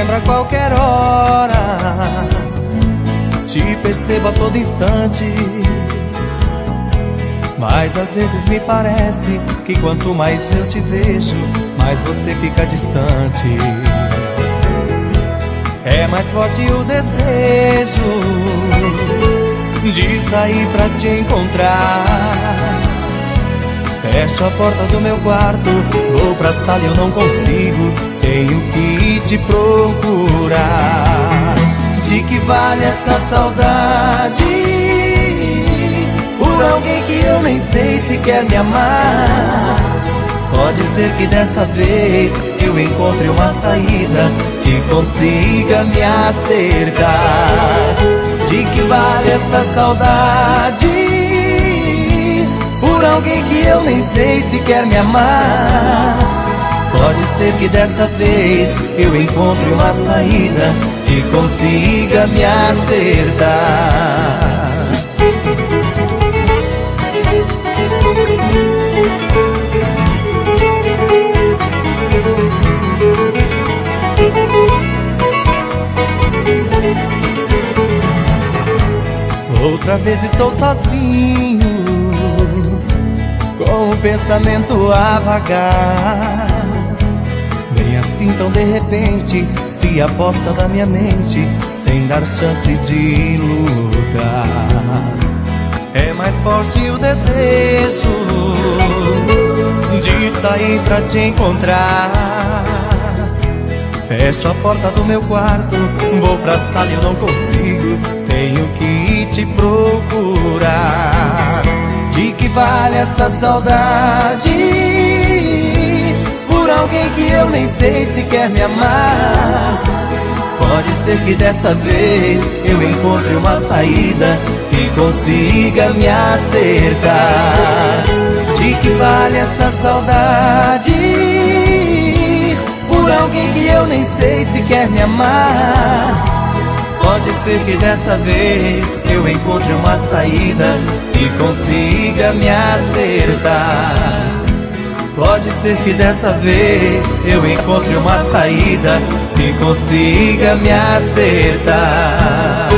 lembra a qualquer hora, te percebo a todo instante. Mas às vezes me parece que quanto mais eu te vejo, mais você fica distante. É mais forte o desejo de sair pra te encontrar. Fecho a porta do meu quarto, vou pra sala e eu não consigo, tenho que te procurar. De que vale essa saudade por alguém que eu nem sei se quer me amar? Pode ser que dessa vez eu encontre uma saída que consiga me acertar. De que vale essa saudade por alguém que eu nem sei se quer me amar? Pode ser que dessa vez eu encontre uma saída que consiga me acertar. Outra vez estou sozinho, com o pensamento a vagar. Vem assim tão de repente, se aposta da minha mente, sem dar chance de lutar. É mais forte o desejo de sair pra te encontrar. Fecho a porta do meu quarto, vou pra sala e eu não consigo, tenho que te procurar. De que vale essa saudade por alguém que eu nem sei se quer me amar? Pode ser que dessa vez eu encontre uma saída que consiga me acertar. De que vale essa saudade por alguém que eu nem sei se quer me amar? Pode ser que dessa vez eu encontre uma saída que consiga me acertar. Pode ser que dessa vez eu encontre uma saída que consiga me acertar.